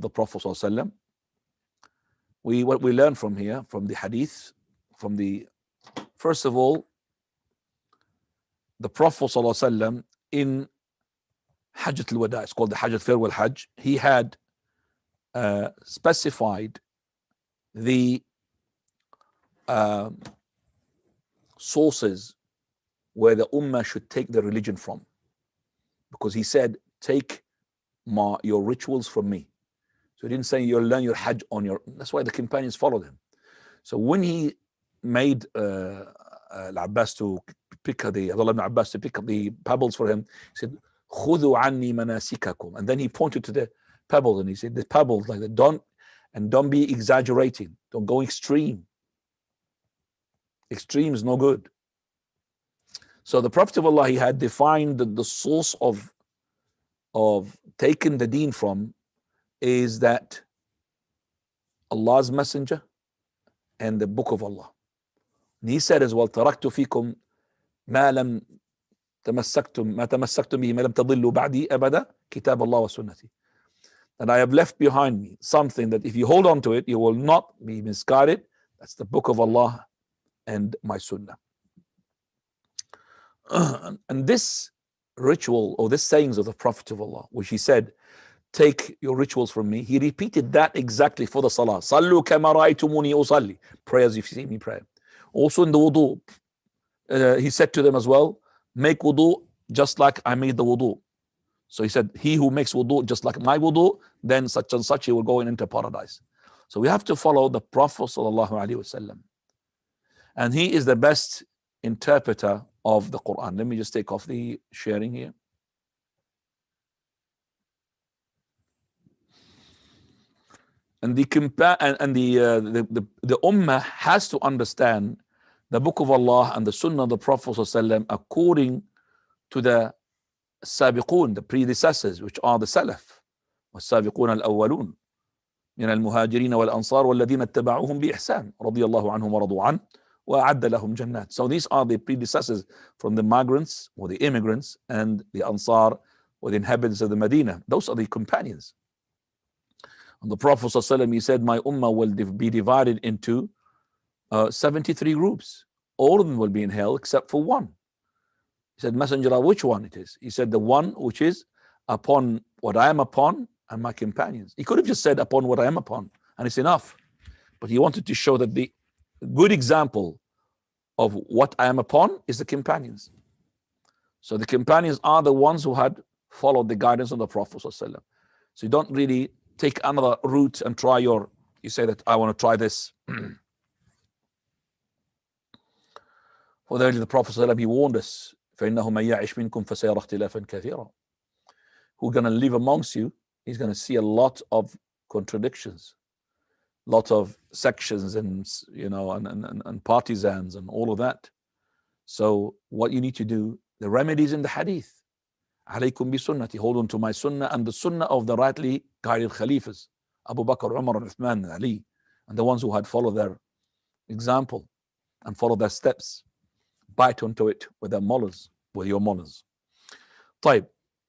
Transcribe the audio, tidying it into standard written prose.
the Prophet ﷺ. What we learn from here, from the hadith, first of all, the Prophet ﷺ in Hajj al-Wada, it's called the Hajj Farewell Hajj, he had specified the sources where the Ummah should take their religion from. Because he said, take your rituals from me. So he didn't say you'll learn your Hajj on your, that's why the companions followed him. So when he made Al-Abbas to pick Abdullah ibn Abbas to pick up the pebbles for him, he said, خُذُوا عَنِّي مَنَاسِكَكُمْ. And then he pointed to the pebbles and he said, the pebbles like that, don't be exaggerating, don't go extreme. Extreme is no good. So the Prophet of Allah, he had defined the source of taking the deen from is that Allah's Messenger and the Book of Allah. And he said as well, تَرَكْتُ فِيكُمْ مَا لَمْ تَمَسَّكْتُمْ مَا تَمَسَّكْتُمْ بِهِ مَا لَمْ تَضِلُّوا بَعْدِي أَبَدًا كِتَابَ اللَّهِ وَسُنَّتِي. And I have left behind me something that if you hold on to it, you will not be misguided. That's the Book of Allah and my Sunnah. And this ritual or this sayings of the Prophet of Allah, which he said, take your rituals from me, he repeated that exactly for the salah. Sallu kama ra'aytumuni usalli. Pray as if you see me pray. Also in the wudu, he said to them as well, make wudu just like I made the wudu. So he said, he who makes wudu just like my wudu, then such and such he will go into paradise. So we have to follow the Prophet sallallahu alaihi wasallam, and he is the best interpreter of the Qur'an. Let me just take off the sharing here. And the Ummah has to understand the Book of Allah and the Sunnah of the Prophet ﷺ according to the Sabiqun, the predecessors, which are the Salaf. والسابقون الأولون من المهاجرين والأنصار والذين اتبعوهم بإحسان رضي الله عنهم ورضوا عنه وأعد لهم جنات. So these are the predecessors from the migrants or the immigrants and the Ansar or the inhabitants of the Medina. Those are the companions. And the Prophet ﷺ, he said, my ummah will be divided into 73 groups. All of them will be in hell except for one. He said, Messenger, which one it is? He said, the one which is upon what I am upon and my companions. He could have just said upon what I am upon, and it's enough. But he wanted to show that the good example of what I am upon is the companions. So the companions are the ones who had followed the guidance of the Prophet ﷺ. So you don't really take another route and try you say that I want to try this. For the Prophet ﷺ, he warned us, فَإِنَّهُ مَنْ يَعِشْ مِنْكُمْ فَسَيَرَى اخْتِلَافًا كَثِيرًا. Who's going to live amongst you, he's going to see a lot of contradictions, lot of sections and and partisans and all of that. So what you need to do, the remedies in the hadith. عليكم بسنتي, hold on to my sunnah and the sunnah of the rightly guided Khalifas, Abu Bakr, Umar, and Uthman, and Ali, and the ones who had followed their example and followed their steps. Bite onto it with their mullahs, with your mullahs. طيب.